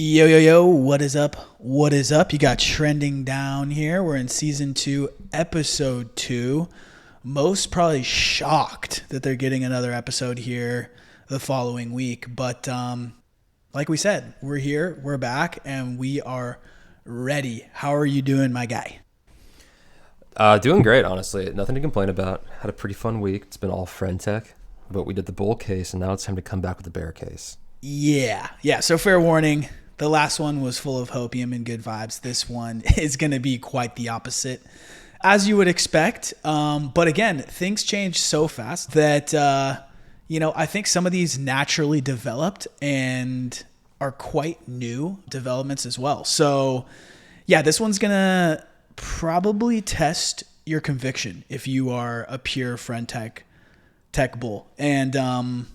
Yo, yo, yo, what is up? What is up? You got trending down here. We're in season 2, episode 2. Most probably shocked that they're getting another episode here the following week. But like we said, we're here, we're back, and we are ready. How are you doing, my guy? Doing great, honestly. Nothing to complain about. Had a pretty fun week. It's been all friend tech, but we did the bull case, and now it's time to come back with the bear case. Yeah. So fair warning. The last one was full of hopium and good vibes. This one is going to be quite the opposite, as you would expect. But again, things change so fast that, I think some of these naturally developed and are quite new developments as well. So, yeah, this one's going to probably test your conviction if you are a pure friend tech bull. And, I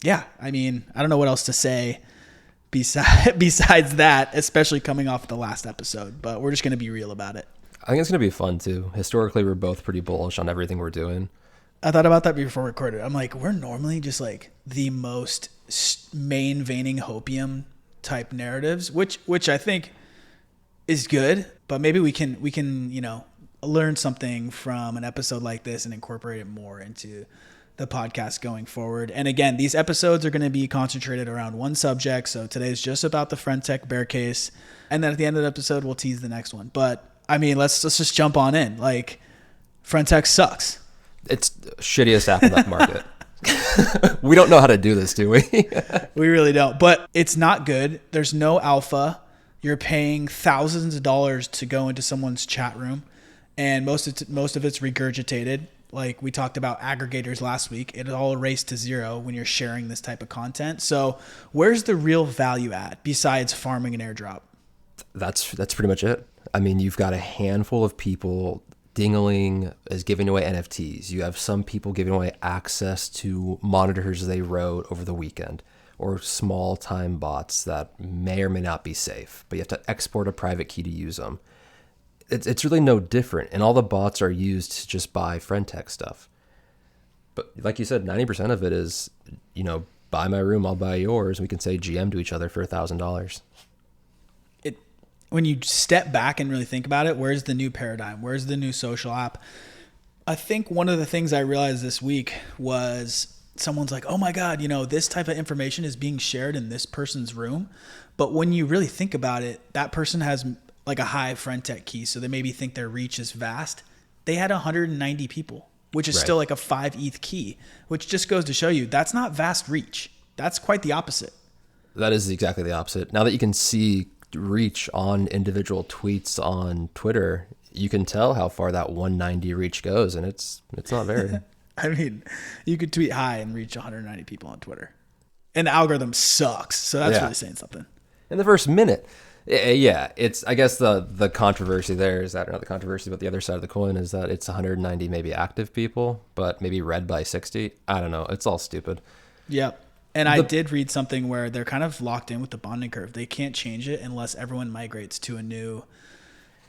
don't know what else to say besides that, especially coming off the last episode, but we're just going to be real about it. I think it's going to be fun, too. Historically, we're both pretty bullish on everything we're doing. I thought about that before we recorded. I'm like, we're normally just like the most main veining hopium type narratives, which I think is good, but maybe we can, learn something from an episode like this and incorporate it more into the podcast going forward. And again, these episodes are going to be concentrated around one subject. So today's just about the friend tech bear case. And then at the end of the episode, we'll tease the next one. But let's just jump on in. Like, friend tech sucks. It's the shittiest app in that market. We don't know how to do this, do we? We really don't. But it's not good. There's no alpha. You're paying thousands of dollars to go into someone's chat room, and most of it's regurgitated. Like we talked about aggregators last week, it all erased to zero when you're sharing this type of content. So where's the real value at besides farming an airdrop? That's pretty much it. I mean, you've got a handful of people. Dingling is giving away NFTs. You have some people giving away access to monitors they wrote over the weekend, or small time bots that may or may not be safe, but you have to export a private key to use them. It's really no different, and all the bots are used to just buy friend tech stuff. But like you said, 90% of it is, buy my room, I'll buy yours. We can say GM to each other for $1,000. When you step back and really think about it, where's the new paradigm? Where's the new social app? I think one of the things I realized this week was someone's like, oh my God, this type of information is being shared in this person's room. But when you really think about it, that person has like a high friend tech key. So they maybe think their reach is vast. They had 190 people, which is still like a 5 ETH key, which just goes to show you that's not vast reach. That's quite the opposite. That is exactly the opposite. Now that you can see reach on individual tweets on Twitter, you can tell how far that 190 reach goes, and it's not very. You could tweet hi and reach 190 people on Twitter, and the algorithm sucks. So that's really saying something. In the first minute. Yeah, it's, I guess the controversy there is that, or not the controversy, but the other side of the coin is that it's 190 maybe active people, but maybe read by 60. I don't know. It's all stupid. Yep. And I did read something where they're kind of locked in with the bonding curve. They can't change it unless everyone migrates to a new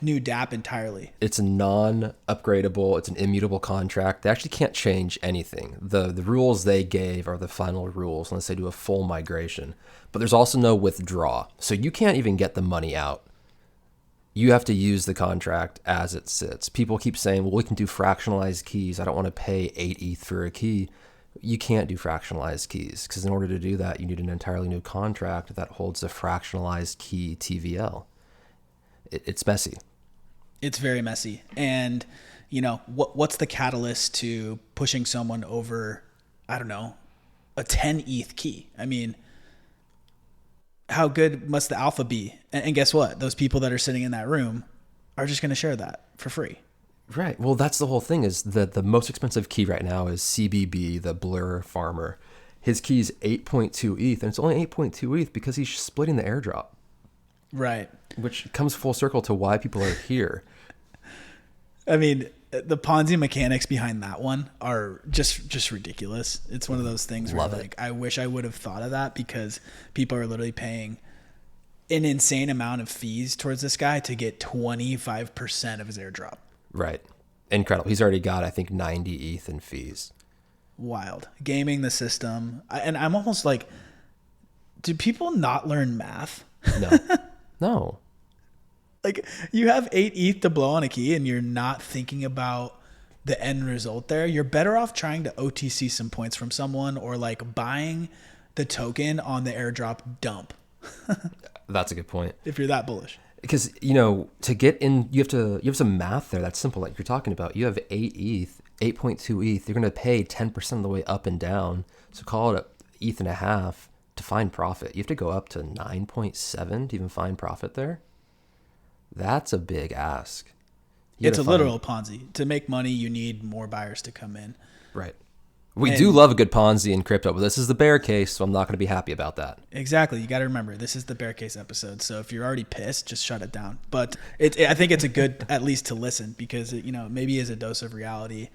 dApp entirely. It's a non-upgradable, it's an immutable contract. They actually can't change anything. The rules they gave are the final rules unless they do a full migration. But there's also no withdraw. So you can't even get the money out. You have to use the contract as it sits. People keep saying, well, we can do fractionalized keys. I don't want to pay 8 ETH for a key. You can't do fractionalized keys because in order to do that, you need an entirely new contract that holds a fractionalized key TVL. It's messy. It's very messy. And, what's the catalyst to pushing someone over, I don't know, a 10 ETH key? How good must the alpha be? And guess what? Those people that are sitting in that room are just going to share that for free. Right. Well, that's the whole thing is that the most expensive key right now is CBB, the Blur farmer. His key is 8.2 ETH, and it's only 8.2 ETH because he's splitting the airdrop. Right. Which comes full circle to why people are here. The Ponzi mechanics behind that one are just ridiculous. It's one of those things where I wish I would have thought of that because people are literally paying an insane amount of fees towards this guy to get 25% of his airdrop. Right. Incredible. He's already got, I think, 90 ETH in fees. Wild. Gaming the system. And I'm almost like, do people not learn math? No. No. Like, you have 8 ETH to blow on a key and you're not thinking about the end result there. You're better off trying to OTC some points from someone, or like buying the token on the airdrop dump. That's a good point. If you're that bullish. Because, you know, to get in, you have some math there. That's simple. Like you're talking about, you have 8 ETH, 8.2 ETH. You're going to pay 10% of the way up and down. So call it a ETH and a half to find profit. You have to go up to 9.7 to even find profit there. That's a big ask. It's a literal Ponzi. To make money, you need more buyers to come in. Right. We do love a good Ponzi in crypto, but this is the bear case, so I'm not going to be happy about that. Exactly. You got to remember, this is the bear case episode. So if you're already pissed, just shut it down. But I think it's a good, at least to listen, because it, maybe is a dose of reality.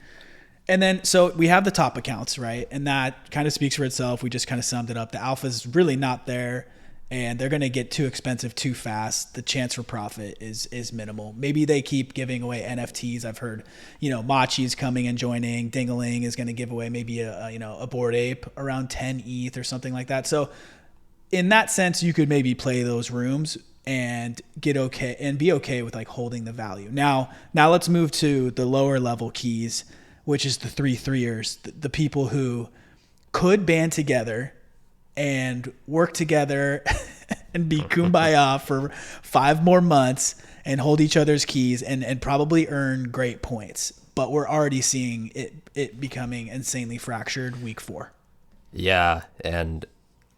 And then, so we have the top accounts, right? And that kind of speaks for itself. We just kind of summed it up. The alpha is really not there, and they're going to get too expensive too fast. The chance for profit is minimal. Maybe they keep giving away NFTs. I've heard, Machi's coming and joining. Dingaling is going to give away maybe a Bored Ape around 10 ETH or something like that. So in that sense, you could maybe play those rooms and get okay and be okay with like holding the value. Now let's move to the lower level keys, which is the 3-3ers, the people who could band together and work together and be kumbaya for 5 more months and hold each other's keys and probably earn great points. But we're already seeing it becoming insanely fractured week 4. Yeah, and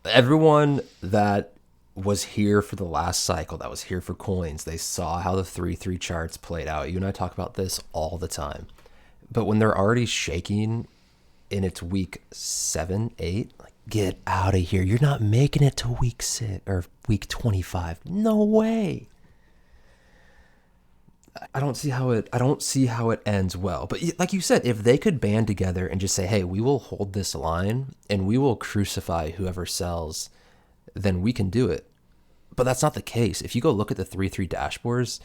everyone that was here for the last cycle, that was here for coins, they saw how the 3-3 charts played out. You and I talk about this all the time. But when they're already shaking in its week 7, 8, like, get out of here. You're not making it to week 6 or week 25. No way. I don't see how it ends well. But like you said, if they could band together and just say, hey, we will hold this line and we will crucify whoever sells, then we can do it. But that's not the case. If you go look at the 3-3 dashboards,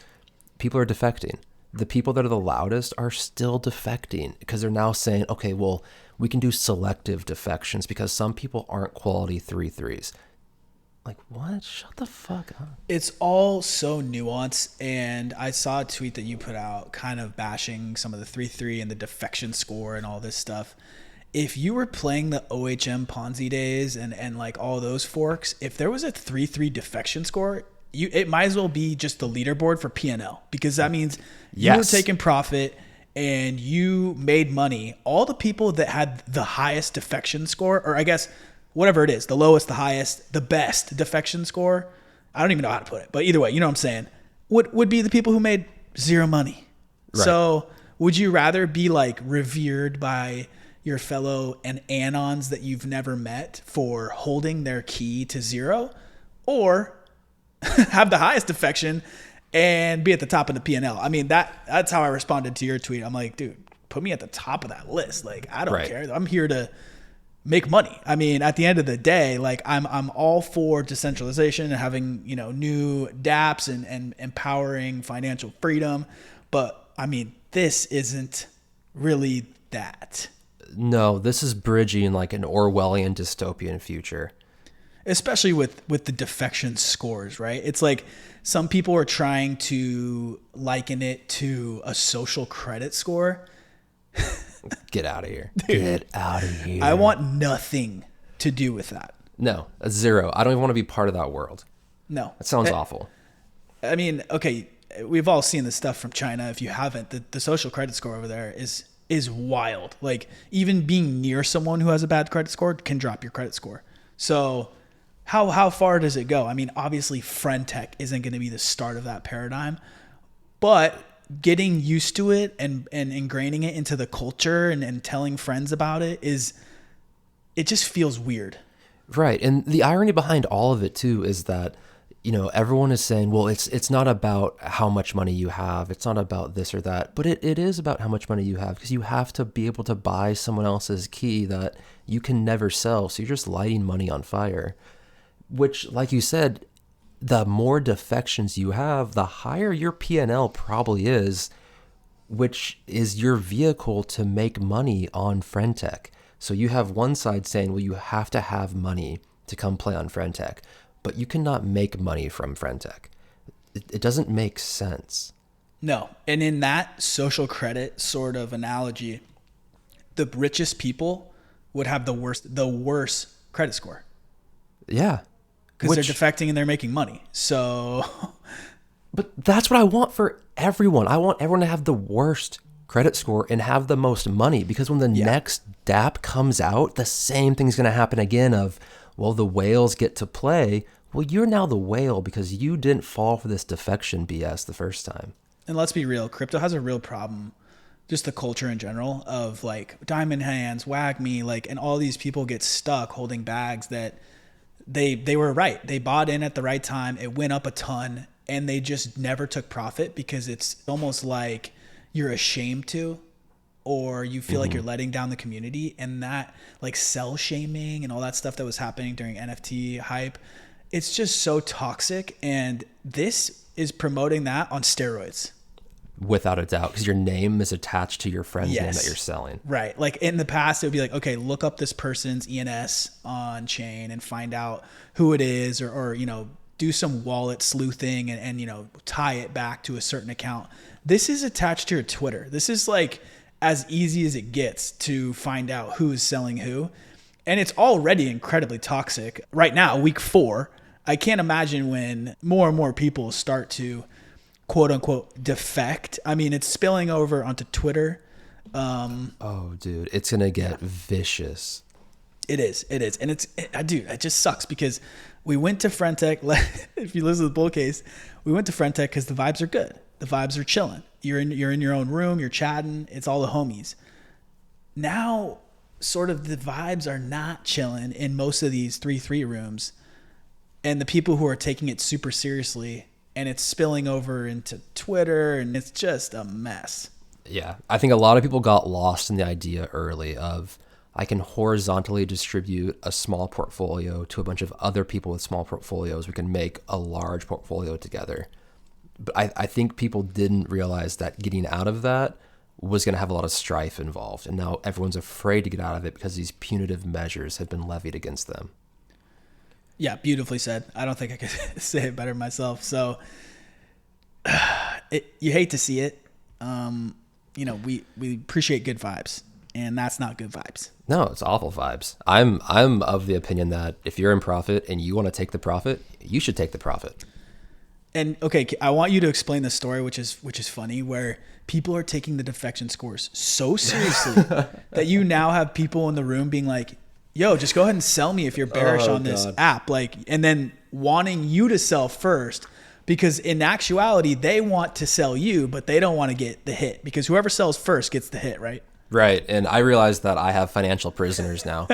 people are defecting. The people that are the loudest are still defecting because they're now saying, okay, well, we can do selective defections because some people aren't quality 3-3s. Like, what? Shut the fuck up. It's all so nuanced, and I saw a tweet that you put out kind of bashing some of the 3-3 and the defection score and all this stuff. If you were playing the OHM Ponzi days and like all those forks, if there was a 3-3 defection score, it might as well be just the leaderboard for P&L, because that means you were taking profit and you made money. All the people that had the highest defection score, or I guess whatever it is, the lowest, the highest, the best defection score, I don't even know how to put it, but either way, you know what I'm saying, would be the people who made zero money. Right. So would you rather be like revered by your fellow and anons that you've never met for holding their key to zero, or have the highest defection and be at the top of the P&L? I mean, that's how I responded to your tweet. I'm like, dude, put me at the top of that list. Like, I don't care. I'm here to make money. I mean, at the end of the day, like I'm all for decentralization and having, new dApps and empowering financial freedom. But I mean, this isn't really that. No, this is bridging like an Orwellian dystopian future. Especially with the defection scores, right? It's like some people are trying to liken it to a social credit score. Get out of here. Dude, get out of here. I want nothing to do with that. No, a zero. I don't even want to be part of that world. No. That sounds awful. I mean, okay, we've all seen the stuff from China. If you haven't, the social credit score over there is wild. Like, even being near someone who has a bad credit score can drop your credit score. So how far does it go? I mean, obviously friend tech isn't going to be the start of that paradigm, but getting used to it and ingraining it into the culture and telling friends about it just feels weird. Right. And the irony behind all of it too is that, everyone is saying, well, it's not about how much money you have. It's not about this or that, but it is about how much money you have, because you have to be able to buy someone else's key that you can never sell. So you're just lighting money on fire, which, like you said, the more defections you have, the higher your P&L probably is, which is your vehicle to make money on friend tech. So you have one side saying, well, you have to have money to come play on friend tech. but you cannot make money from friend.tech. It doesn't make sense. No. And in that social credit sort of analogy, the richest people would have the worst credit score. Yeah. Because they're defecting and they're making money. So. But that's what I want for everyone. I want everyone to have the worst credit score and have the most money, because when the next DApp comes out, the same thing's going to happen again of, well, the whales get to play. Well, you're now the whale because you didn't fall for this defection BS the first time. And let's be real, crypto has a real problem, just the culture in general of like diamond hands, wag me, like, and all these people get stuck holding bags that they were right. They bought in at the right time. It went up a ton and they just never took profit because it's almost like you're ashamed to, or you feel like you're letting down the community, and that like sell shaming and all that stuff that was happening during NFT hype. It's just so toxic, and this is promoting that on steroids. Without a doubt, because your name is attached to your friend's name that you're selling. Right. Like in the past, it would be like, okay, look up this person's ENS on chain and find out who it is, or you know, do some wallet sleuthing and you know, tie it back to a certain account. This is attached to your Twitter. This is like as easy as it gets to find out who is selling who. And it's already incredibly toxic right now, week 4. I can't imagine when more and more people start to quote unquote defect. I mean, it's spilling over onto Twitter. Oh, dude, it's going to get vicious. It is. And dude, it just sucks because we went to friend.tech. If you listen to the bull case, we went to friend.tech because the vibes are good. The vibes are chilling. You're in your own room. You're chatting. It's all the homies. Now, sort of the vibes are not chilling in most of these 3-3 rooms. And the people who are taking it super seriously, and it's spilling over into Twitter, and it's just a mess. Yeah, I think a lot of people got lost in the idea early of, I can horizontally distribute a small portfolio to a bunch of other people with small portfolios. We can make a large portfolio together. But I think people didn't realize that getting out of that was going to have a lot of strife involved. And now everyone's afraid to get out of it because these punitive measures have been levied against them. Yeah, beautifully said. I don't think I could say it better myself. So you hate to see it. You know, we appreciate good vibes, and that's not good vibes. No, it's awful vibes. I'm of the opinion that if you're in profit and you want to take the profit, you should take the profit. And okay, I want you to explain the story, which is funny, where people are taking the defection scores so seriously that you now have people in the room being like, yo, just go ahead and sell me if you're bearish on this app. Like, and then wanting you to sell first, because in actuality, they want to sell you, but they don't want to get the hit, because whoever sells first gets the hit, right? Right. And I realize that I have financial prisoners now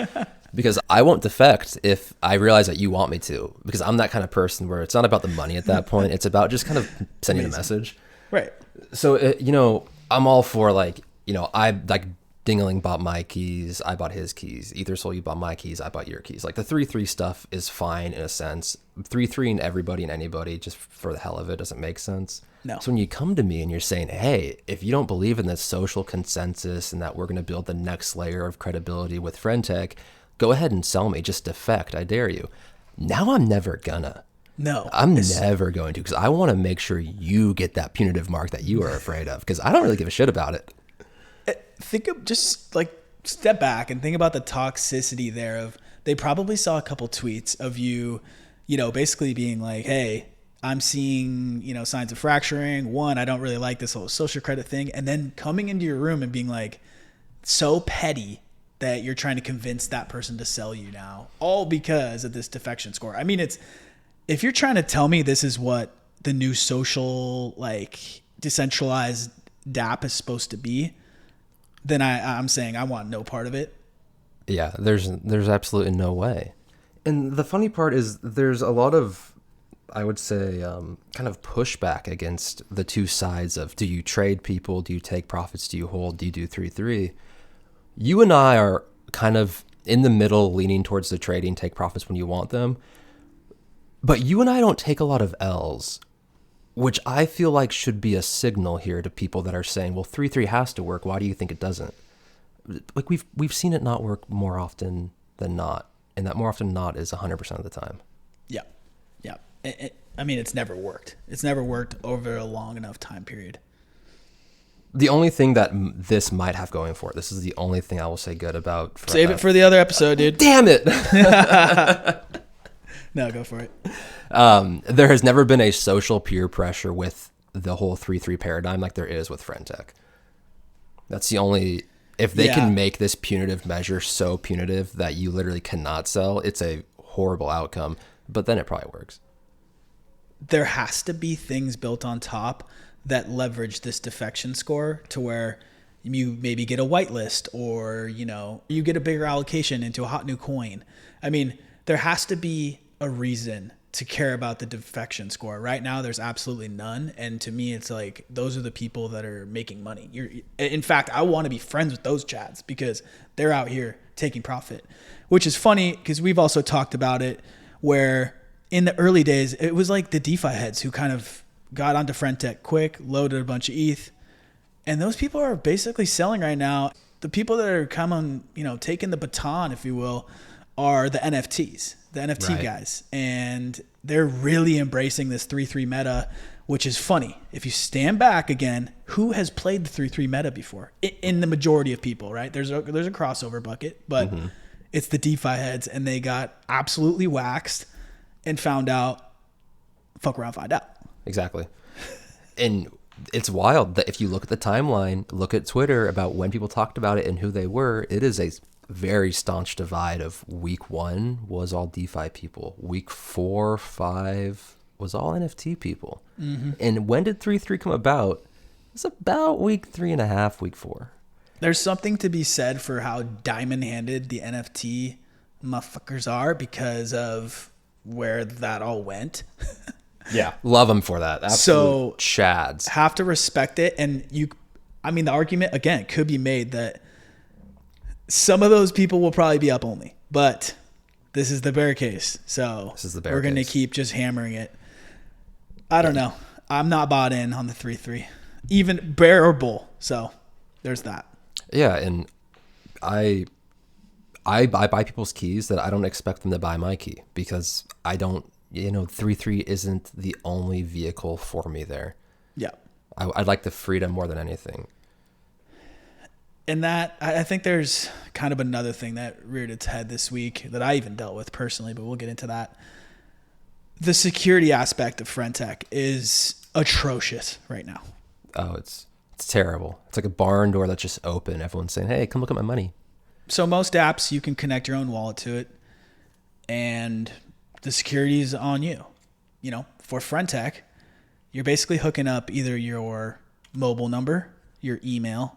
because I won't defect if I realize that you want me to, because I'm that kind of person where it's not about the money at that point. It's about just kind of sending a message. Right. So, you know, I'm all for like, you know, I like Dingaling bought my keys. I bought his keys. Ethersole, you bought my keys. I bought your keys. Like the 3-3 stuff is fine in a sense. 3-3 everybody and anybody just for the hell of it doesn't make sense. No. So when you come to me and you're saying, hey, if you don't believe in this social consensus and that we're going to build the next layer of credibility with friend.tech, go ahead and sell me. Just defect. I dare you. Now I'm never gonna. No. I'm never going to, because I want to make sure you get that punitive mark that you are afraid of, because I don't really give a shit about it. Think of just like step back and think about the toxicity there of, they probably saw a couple tweets of you, you know, basically being like, hey, I'm seeing, you know, signs of fracturing. One, I don't really like this whole social credit thing. And then coming into your room and being like so petty that you're trying to convince that person to sell you now, all because of this defection score. I mean, if you're trying to tell me this is what the new social, like decentralized DApp is supposed to be, then I'm saying I want no part of it. Yeah, there's absolutely no way. And the funny part is there's a lot of, I would say, kind of pushback against the two sides of, do you trade people? Do you take profits? Do you hold? Do you do 3-3? You and I are kind of in the middle, leaning towards the trading, take profits when you want them. But you and I don't take a lot of L's, which I feel like should be a signal here to people that are saying, well, 3-3 has to work. Why do you think it doesn't? Like we've seen it not work more often than not. And that more often than not is 100% of the time. Yeah. Yeah. I mean, it's never worked. It's never worked over a long enough time period. The only thing that this might have going for it, this is the only thing I will say good about. Save it for the other episode, dude. Damn it. No, go for it. There has never been a social peer pressure with the whole 3-3 paradigm like there is with FriendTech. That's the only, if they can make this punitive measure so punitive that you literally cannot sell, it's a horrible outcome, but then it probably works. There has to be things built on top that leverage this defection score to where you maybe get a whitelist, or, you know, you get a bigger allocation into a hot new coin. I mean, there has to be a reason to care about the defection score. Right now, there's absolutely none. And to me, it's like, those are the people that are making money. In fact, I want to be friends with those chads because they're out here taking profit, which is funny because we've also talked about it where in the early days, it was like the DeFi heads who kind of got onto FriendTech quick, loaded a bunch of ETH. And those people are basically selling right now. The people that are coming, you know, taking the baton, if you will, are the NFTs, the NFT guys. And they're really embracing this 3-3 meta, which is funny. If you stand back again, who has played the 3-3 meta before? In the majority of people, right? There's a crossover bucket, but it's the DeFi heads, and they got absolutely waxed and found out, fuck around, find out. Exactly. And it's wild that if you look at the timeline, look at Twitter about when people talked about it and who they were, it is a very staunch divide of week 1 was all DeFi people. Week 4, 5 was all NFT people. And when did 3-3 come about? It's about week 3.5, week 4. There's something to be said for how diamond-handed the NFT motherfuckers are because of where that all went. Yeah. Love them for that. Absolute chads. Have to respect it. And the argument, again, could be made that some of those people will probably be up only, but this is the bear case. So we're going to keep just hammering it. I don't know. I'm not bought in on the 3-3, even bear or bull. So there's that. Yeah. And I buy people's keys that I don't expect them to buy my key because I don't, 3-3 isn't the only vehicle for me there. Yeah. I'd like the freedom more than anything. And that, I think there's kind of another thing that reared its head this week that I even dealt with personally, but we'll get into that. The security aspect of FriendTech is atrocious right now. Oh, it's terrible. It's like a barn door that's just open. Everyone's saying, hey, come look at my money. So most apps, you can connect your own wallet to it, and the security is on you. For FriendTech, you're basically hooking up either your mobile number, your email.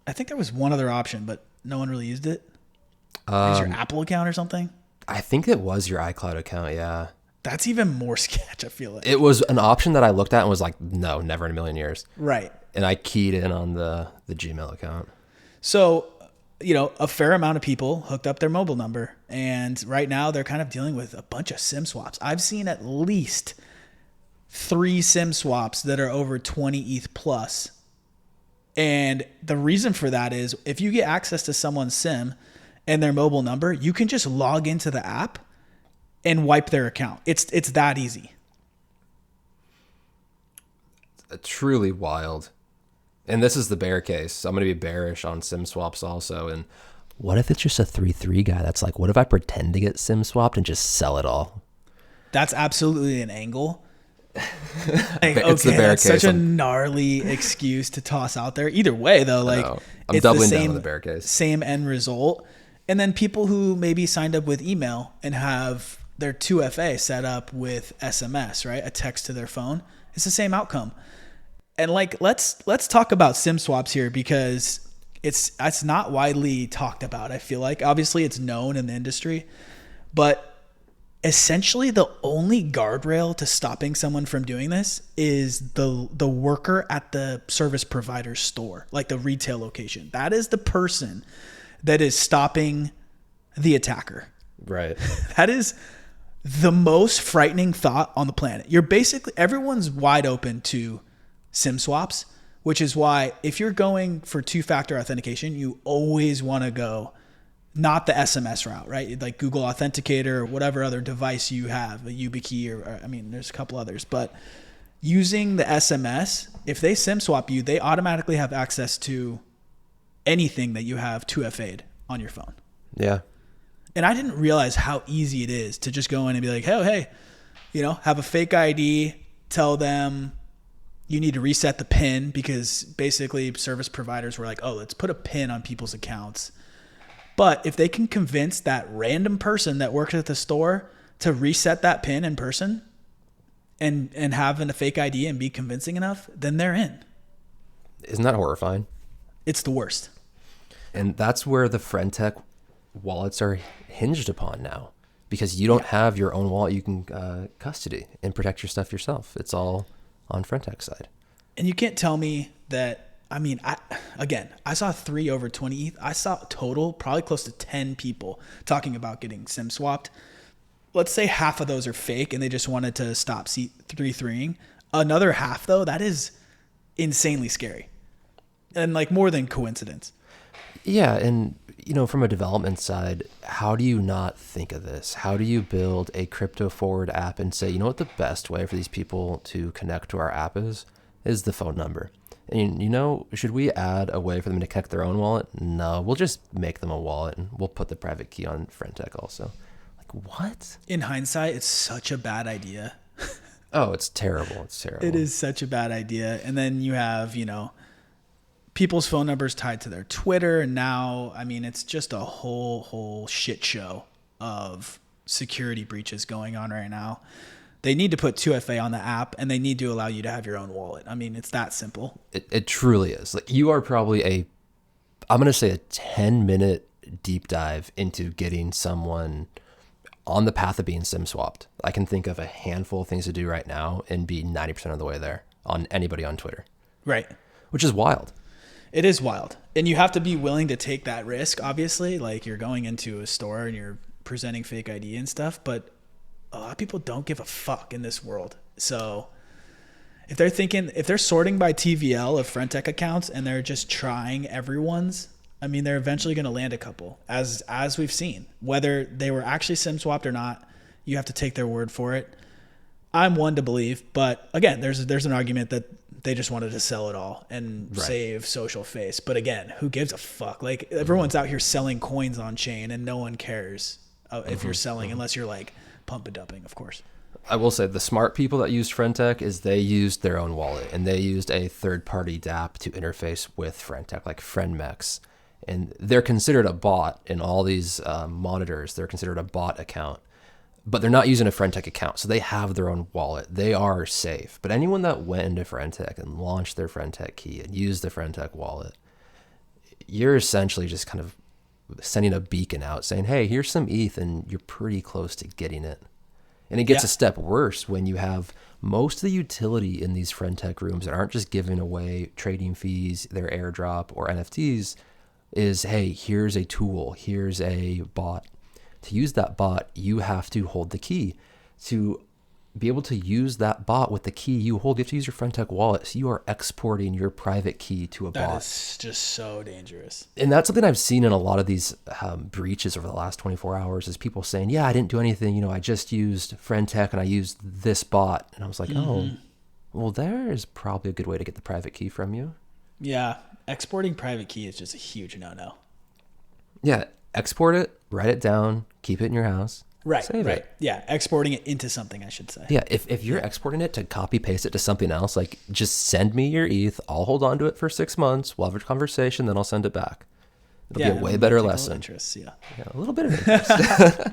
I think there was one other option, but no one really used it. Is your Apple account or something? I think it was your iCloud account, yeah. That's even more sketch, I feel like. It was an option that I looked at and was like, no, never in a million years. Right. And I keyed in on the Gmail account. So, a fair amount of people hooked up their mobile number. And right now they're kind of dealing with a bunch of SIM swaps. I've seen at least 3 SIM swaps that are over 20 ETH plus. And the reason for that is if you get access to someone's SIM and their mobile number, you can just log into the app and wipe their account. It's that easy. Truly wild. And this is the bear case. So I'm going to be bearish on SIM swaps also. And what if it's just a 3-3 guy that's like, what if I pretend to get SIM swapped and just sell it all? That's absolutely an angle. It's the bear that's case. Such a gnarly excuse to toss out there. Either way, though, I'm doubling down on the bear case. Same end result. And then people who maybe signed up with email and have their 2FA set up with SMS, right? A text to their phone. It's the same outcome. And let's talk about SIM swaps here because it's not widely talked about. I feel like obviously it's known in the industry, but essentially the only guardrail to stopping someone from doing this is the worker at the service provider store, like the retail location. That is the person that is stopping the attacker. Right. That is the most frightening thought on the planet. Everyone's wide open to SIM swaps, which is why if you're going for 2-factor authentication, you always want to go not the SMS route, right? Like Google Authenticator or whatever other device you have, a YubiKey or I mean, there's a couple others, but using the SMS, if they SIM swap you, they automatically have access to anything that you have 2FA'd on your phone. Yeah. And I didn't realize how easy it is to just go in and be like, hey, have a fake ID, tell them you need to reset the PIN, because basically service providers were like, oh, let's put a PIN on people's accounts. But if they can convince that random person that works at the store to reset that PIN in person and having a fake ID and be convincing enough, then they're in. Isn't that horrifying? It's the worst. And that's where the FriendTech wallets are hinged upon now, because you don't have your own wallet you can custody and protect your stuff yourself. It's all on FriendTech side. And you can't tell me that, I mean, I saw 3 over 20 ETH. I saw total probably close to 10 people talking about getting SIM swapped. Let's say half of those are fake and they just wanted to stop 3-3ing. Another half, though, that is insanely scary and like more than coincidence. Yeah. And, from a development side, how do you not think of this? How do you build a crypto forward app and say, what the best way for these people to connect to our app is the phone number? And, should we add a way for them to connect their own wallet? No, we'll just make them a wallet and we'll put the private key on FriendTech also. Like, what? In hindsight, it's such a bad idea. Oh, it's terrible. It's terrible. It is such a bad idea. And then you have, people's phone numbers tied to their Twitter. And now, I mean, it's just a whole shit show of security breaches going on right now. They need to put 2FA on the app and they need to allow you to have your own wallet. I mean, it's that simple. It truly is. Like, you are probably I'm going to say a 10-minute deep dive into getting someone on the path of being SIM swapped. I can think of a handful of things to do right now and be 90% of the way there on anybody on Twitter. Right. Which is wild. It is wild. And you have to be willing to take that risk, obviously. Like, you're going into a store and you're presenting fake ID and stuff, but a lot of people don't give a fuck in this world. So if they're sorting by TVL of FriendTech accounts and they're just trying everyone's, I mean, they're eventually going to land a couple, as we've seen. Whether they were actually SIM swapped or not, you have to take their word for it. I'm one to believe, but again, there's an argument that they just wanted to sell it all and save social face. But again, who gives a fuck? Like, everyone's out here selling coins on chain and no one cares if you're selling, unless you're like pump and dumping, of course. I will say the smart people that used FriendTech is they used their own wallet and they used a third-party dApp to interface with FriendTech, like FriendMex. And they're considered a bot in all these monitors. They're considered a bot account, but they're not using a FriendTech account. So they have their own wallet. They are safe. But anyone that went into FriendTech and launched their FriendTech key and used the FriendTech wallet, you're essentially just kind of sending a beacon out saying, hey, here's some ETH, and you're pretty close to getting it. And it gets a step worse when you have most of the utility in these FriendTech rooms that aren't just giving away trading fees, their airdrop or NFTs, is, hey, here's a tool, here's a bot. To use that bot, you have to hold the key. To be able to use that bot with the key you hold, you have to use your FriendTech wallet. So you are exporting your private key to a bot. That is just so dangerous. And that's something I've seen in a lot of these breaches over the last 24 hours is people saying, yeah, I didn't do anything. I just used FriendTech and I used this bot. And I was like, oh, well, there is probably a good way to get the private key from you. Yeah. Exporting private key is just a huge no-no. Yeah. Export it, write it down, keep it in your house. Right. Save it. Yeah. Exporting it into something, I should say. Yeah. If you're exporting it to copy paste it to something else, like just send me your ETH. I'll hold on to it for 6 months. We'll have a conversation, then I'll send it back. It'll be a way better lesson. Yeah, a little bit of interest.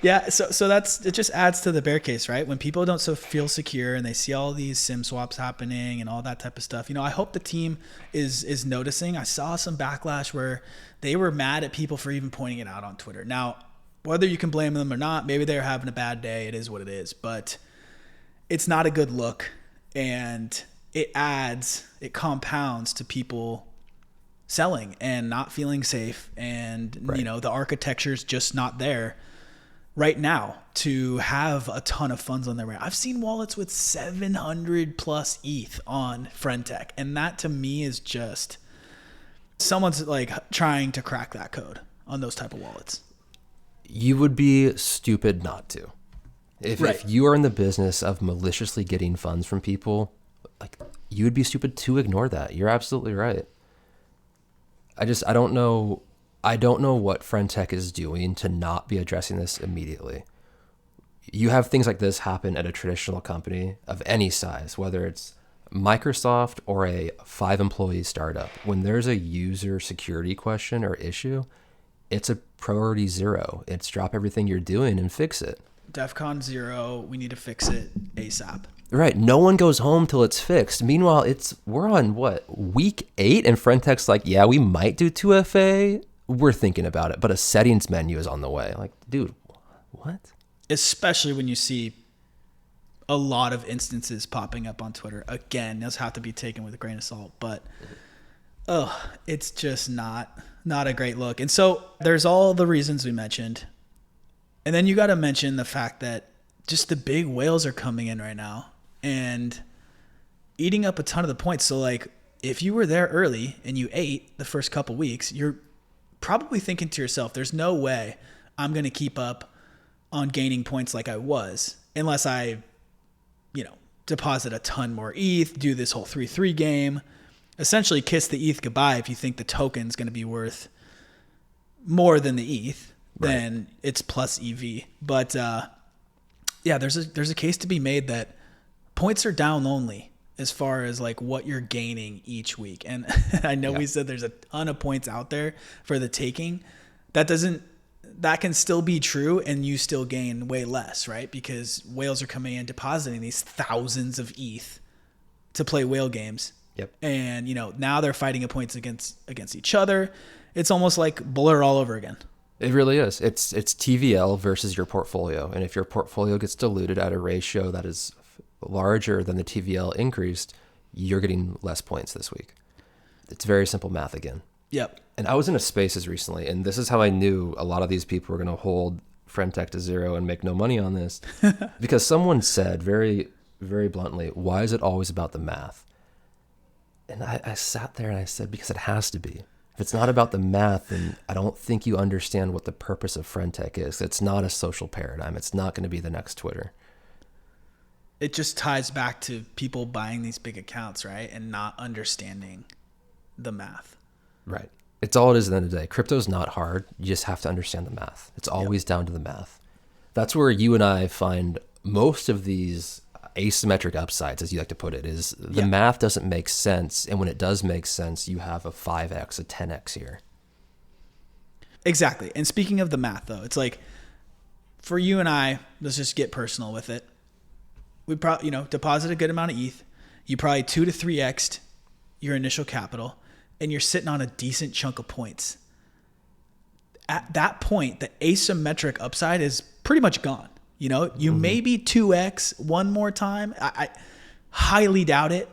Yeah, so it just adds to the bear case, right? When people don't feel secure and they see all these SIM swaps happening and all that type of stuff, I hope the team is noticing. I saw some backlash where they were mad at people for even pointing it out on Twitter. Now, whether you can blame them or not, maybe they're having a bad day. It is what it is, but it's not a good look, and it compounds to people selling and not feeling safe, and the architecture's just not there right now to have a ton of funds on their way. I've seen wallets with 700 plus ETH on FriendTech, and that to me is just someone's like trying to crack that code on those type of wallets. You would be stupid not to. If you are in the business of maliciously getting funds from people, like, you would be stupid to ignore that. You're absolutely right. I don't know what Friendtech is doing to not be addressing this immediately. You have things like this happen at a traditional company of any size, whether it's Microsoft or a 5-employee startup. When there's a user security question or issue, it's a priority 0. It's drop everything you're doing and fix it. DEFCON 0, we need to fix it ASAP. Right. No one goes home till it's fixed. Meanwhile, we're on week 8, and Friendtech's like, yeah, we might do 2FA. We're thinking about it, but a settings menu is on the way. Like, dude, what? Especially when you see a lot of instances popping up on Twitter. Again, those have to be taken with a grain of salt, but it's just not a great look. And so there's all the reasons we mentioned. And then you got to mention the fact that just the big whales are coming in right now and eating up a ton of the points. So like, if you were there early and you ate the first couple weeks, you're probably thinking to yourself, there's no way I'm going to keep up on gaining points like I was, unless I, deposit a ton more ETH, do this whole 3-3 game, essentially kiss the ETH goodbye. If you think the token's going to be worth more than the ETH, then it's plus EV. But there's a case to be made that points are down only as far as like what you're gaining each week. And I know we said there's a ton of points out there for the taking. That can still be true and you still gain way less, right? Because whales are coming in depositing these thousands of ETH to play whale games. Yep. And now they're fighting points against each other. It's almost like Blur all over again. It really is. It's TVL versus your portfolio. And if your portfolio gets diluted at a ratio that is larger than the TVL increased, you're getting less points this week. It's very simple math again. Yep. And I was in a Spaces recently, and this is how I knew a lot of these people were going to hold Friendtech to 0 and make no money on this. Because someone said very, very bluntly, why is it always about the math? And I sat there and I said, because it has to be. If it's not about the math, then I don't think you understand what the purpose of Friendtech is. It's not a social paradigm. It's not going to be the next Twitter. It just ties back to people buying these big accounts, right? And not understanding the math. Right. It's all it is at the end of the day. Crypto's not hard. You just have to understand the math. It's always down to the math. That's where you and I find most of these asymmetric upsides, as you like to put it, is the math doesn't make sense. And when it does make sense, you have a 5x, a 10x here. Exactly. And speaking of the math, though, it's like for you and I, let's just get personal with it. We probably, deposit a good amount of ETH. You probably 2 to 3x'd your initial capital, and you're sitting on a decent chunk of points. At that point, the asymmetric upside is pretty much gone. You maybe 2x one more time. I highly doubt it.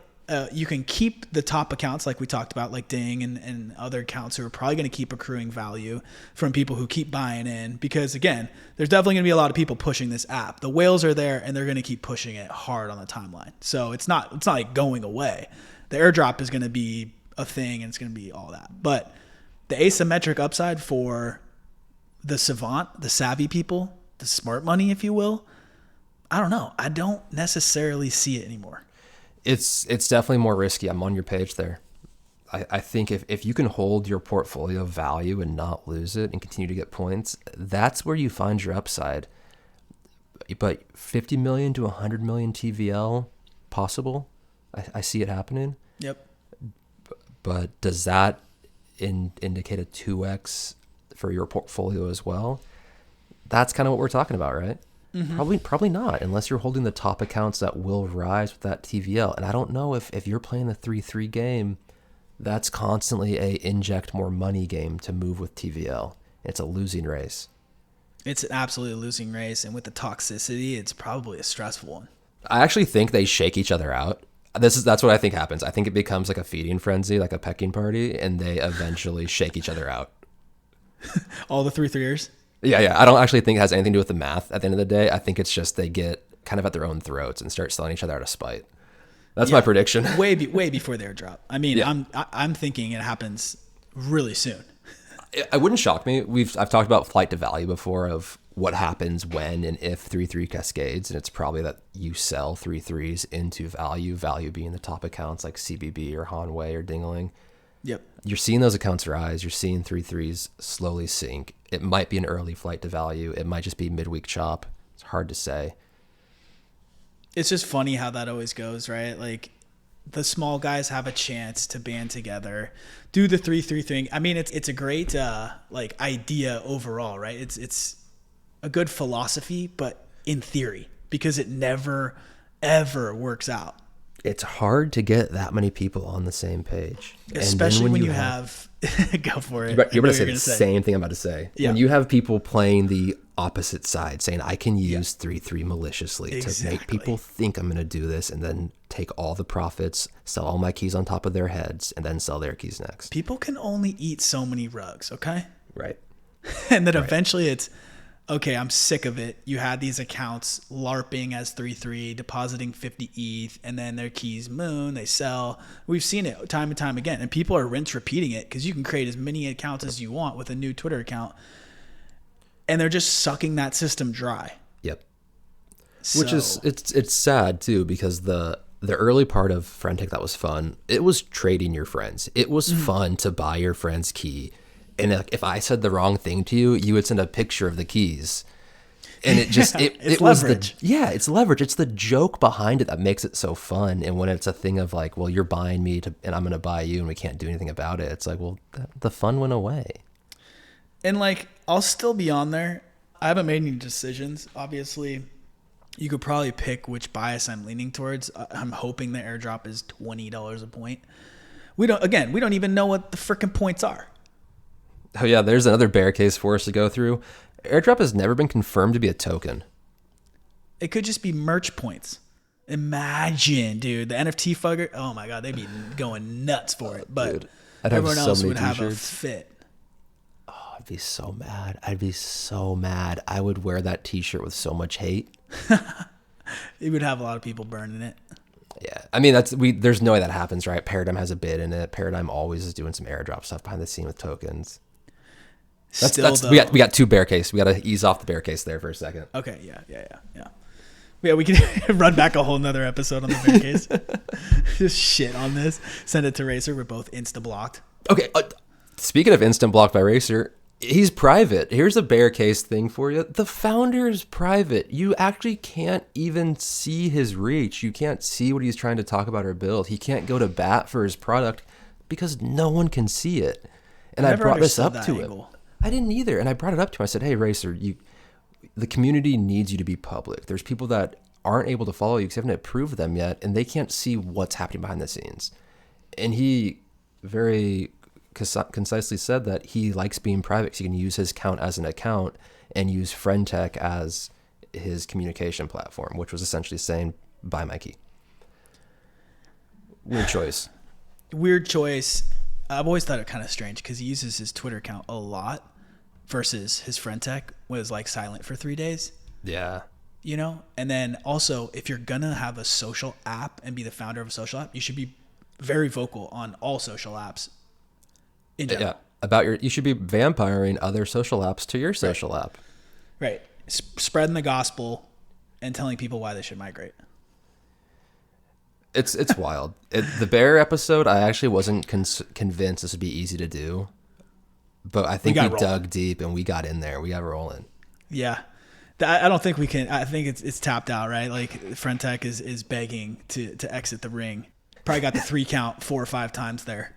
You can keep the top accounts like we talked about, like Ding and other accounts who are probably going to keep accruing value from people who keep buying in. Because again, there's definitely going to be a lot of people pushing this app. The whales are there and they're going to keep pushing it hard on the timeline. So it's not like going away. The airdrop is going to be a thing and it's going to be all that. But the asymmetric upside for the savant, the savvy people, the smart money, if you will, I don't know. I don't necessarily see it anymore. It's definitely more risky. I'm on your page there. I think if you can hold your portfolio value and not lose it and continue to get points, that's where you find your upside. But 50 million to 100 million TVL, possible. I see it happening. Yep. But does that indicate a 2x for your portfolio as well? That's kind of what we're talking about, right? Mm-hmm. Probably not, unless you're holding the top accounts that will rise with that TVL. And I don't know if you're playing the 3-3 game, that's constantly a inject more money game to move with TVL. It's a losing race. It's absolutely a losing race. And with the toxicity, it's probably a stressful one. I actually think they shake each other out. That's what I think happens. I think it becomes like a feeding frenzy, like a pecking party, and they eventually shake each other out. All the 3-3ers? Yeah. I don't actually think it has anything to do with the math at the end of the day. I think it's just they get kind of at their own throats and start selling each other out of spite. That's my prediction. way before the airdrop. I mean, I'm thinking it happens really soon. It wouldn't shock me. I've talked about flight to value before of what happens when and if 3-3 cascades, and it's probably that you sell 3-3s into value being the top accounts like CBB or Hanwei or Dingling. Yep. You're seeing those accounts rise. You're seeing 3-3s slowly sink. It might be an early flight to value. It might just be midweek chop. It's hard to say. It's just funny how that always goes, right? Like the small guys have a chance to band together, do the 3-3 thing. I mean, it's a great like idea overall, right? It's a good philosophy, but in theory, because it never ever works out. It's hard to get that many people on the same page, especially when you have go for it. You're going to say the same thing I'm about to say. Yeah. When you have people playing the opposite side, saying I can use 3-3 maliciously to make people think I'm going to do this, and then take all the profits, sell all my keys on top of their heads, and then sell their keys next. People can only eat so many rugs, okay? Right. And then eventually it's, okay, I'm sick of it. You had these accounts LARPing as 3-3, depositing 50 ETH, and then their keys moon, they sell. We've seen it time and time again. And people are rinse repeating it because you can create as many accounts as you want with a new Twitter account. And they're just sucking that system dry. Yep. Which is, it's sad too, because the early part of FriendTech that was fun, it was trading your friends. It was fun to buy your friend's key. And if I said the wrong thing to you, you would send a picture of the keys. And it just, it was leverage. It's leverage. It's the joke behind it that makes it so fun. And when it's a thing of like, well, you're buying me and I'm going to buy you and we can't do anything about it. It's like, well, the fun went away. And like, I'll still be on there. I haven't made any decisions. Obviously, you could probably pick which bias I'm leaning towards. I'm hoping the airdrop is $20 a point. We don't even know what the freaking points are. Oh yeah, there's another bear case for us to go through. Airdrop has never been confirmed to be a token. It could just be merch points. Imagine, dude, the NFT fugger. Oh my God, they'd be going nuts for it. But dude, everyone else would have a fit. Oh, I'd be so mad. I would wear that t-shirt with so much hate. It would have a lot of people burning it. Yeah, I mean there's no way that happens, right? Paradigm has a bid in it. Paradigm always is doing some airdrop stuff behind the scene with tokens. We got two bear case. We got to ease off the bear case there for a second. Okay, yeah. We can run back a whole nother episode on the bear case. Just shit on this. Send it to Racer. We're both insta blocked. Okay. Speaking of instant blocked by Racer, he's private. Here's a bear case thing for you. The founder is private. You actually can't even see his reach. You can't see what he's trying to talk about or build. He can't go to bat for his product because no one can see it. And I brought this up to him. I didn't either. And I brought it up to him. I said, hey, Racer, the community needs you to be public. There's people that aren't able to follow you because you haven't approved them yet, and they can't see what's happening behind the scenes. And he very concisely said that he likes being private so he can use his account as an account and use FriendTech as his communication platform, which was essentially saying, buy my key. Weird choice. I've always thought it kind of strange because he uses his Twitter account a lot versus his FriendTech was like silent for 3 days. Yeah. You know? And then also, if you're going to have a social app and be the founder of a social app, you should be very vocal on all social apps in general. Yeah. You should be vampiring other social apps to your social app. Right. Spreading the gospel and telling people why they should migrate. It's wild. The bear episode, I actually wasn't convinced this would be easy to do, but I think we dug deep and we got in there. We got rolling. Yeah, I don't think we can. I think it's tapped out, right? Like FriendTech is begging to exit the ring. Probably got the 3 count 4 or 5 times there.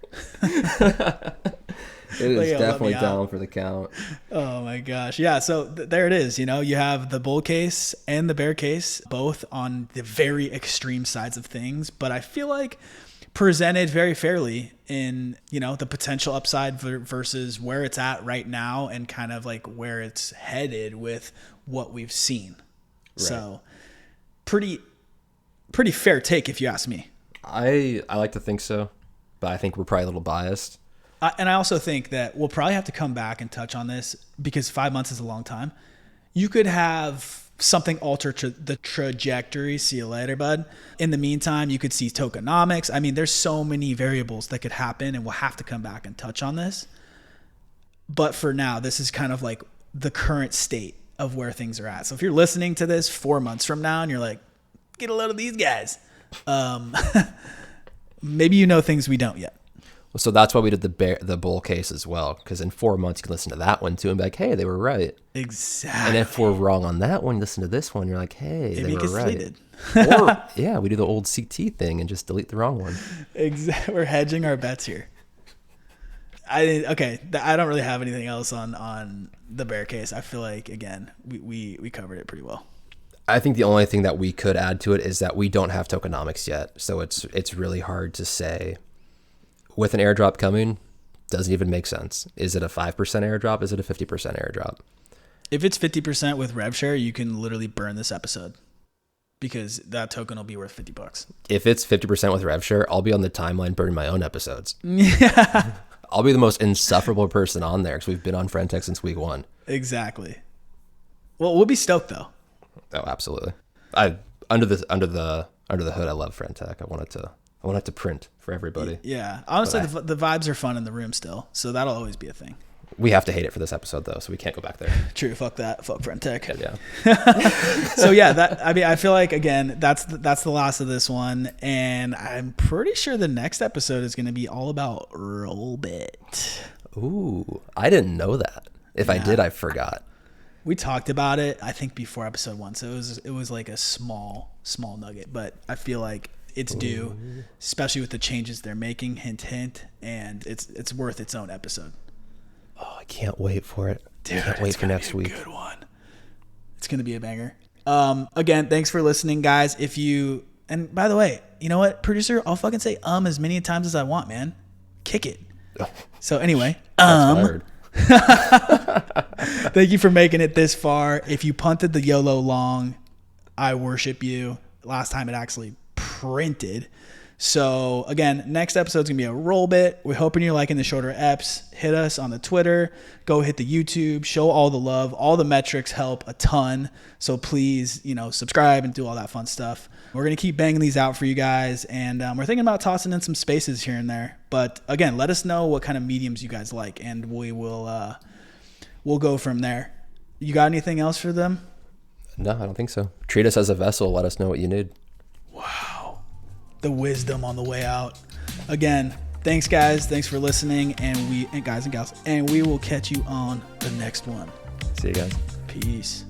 It is definitely down for the count. Oh my gosh. Yeah. So there it is. You know, you have the bull case and the bear case, both on the very extreme sides of things, but I feel like presented very fairly in, you know, the potential upside versus where it's at right now and kind of like where it's headed with what we've seen. Right. So pretty fair take if you ask me. I like to think so, but I think we're probably a little biased. And I also think that we'll probably have to come back and touch on this because 5 months is a long time. You could have something alter the trajectory. See you later, bud. In the meantime, you could see tokenomics. I mean, there's so many variables that could happen, and we'll have to come back and touch on this. But for now, this is kind of like the current state of where things are at. So if you're listening to this 4 months from now and you're like, get a load of these guys, maybe you know things we don't yet. So that's why we did the bull case as well, because in 4 months you can listen to that one too and be like, hey, they were right. Exactly. And if we're wrong on that one, you listen to this one, you're like, hey, maybe they were right. Deleted. Or yeah, we do the old CT thing and just delete the wrong one. Exactly. We're hedging our bets here. I don't really have anything else on the bear case. I feel like, again, we covered it pretty well. I think the only thing that we could add to it is that we don't have tokenomics yet, so it's really hard to say. With an airdrop coming, doesn't even make sense. Is it a 5% airdrop? Is it a 50% airdrop? If it's 50% with rev share, you can literally burn this episode because that token will be worth $50. If it's 50% with rev share, I'll be on the timeline burning my own episodes. Yeah. I'll be the most insufferable person on there because we've been on Friendtech since week 1. Exactly. Well, we'll be stoked though. Oh, absolutely. Under the hood, I love Friendtech. I want it to print for everybody. Yeah. Honestly, the vibes are fun in the room still, so that'll always be a thing. We have to hate it for this episode though, so we can't go back there. True. Fuck that. Fuck Friendtech. Yeah. So yeah, I feel like, again, that's the last of this one, and I'm pretty sure the next episode is going to be all about Rollbit. Ooh, I didn't know that. If I did, I forgot. We talked about it, I think, before episode 1, so it was like a small nugget, but I feel like it's due, especially with the changes they're making. Hint, hint, and it's worth its own episode. Oh, I can't wait for it. Dude, can't wait for next week. Good one. It's gonna be a banger. Again, thanks for listening, guys. And by the way, you know what, producer? I'll fucking say as many times as I want, man. Kick it. So anyway, thank you for making it this far. If you punted the YOLO long, I worship you. Last time it actually printed. So again, next episode's gonna be a roll bit. We're hoping you're liking the shorter eps. Hit us on the Twitter, go hit the YouTube, show all the love. All the metrics help a ton. So please, subscribe and do all that fun stuff. We're gonna keep banging these out for you guys, and we're thinking about tossing in some spaces here and there. But again, let us know what kind of mediums you guys like, and we'll go from there. You got anything else for them? No, I don't think so. Treat us as a vessel. Let us know what you need. Wow. The wisdom on the way out. Again, thanks guys. Thanks for listening, and guys and gals, and we will catch you on the next one. See you guys. Peace.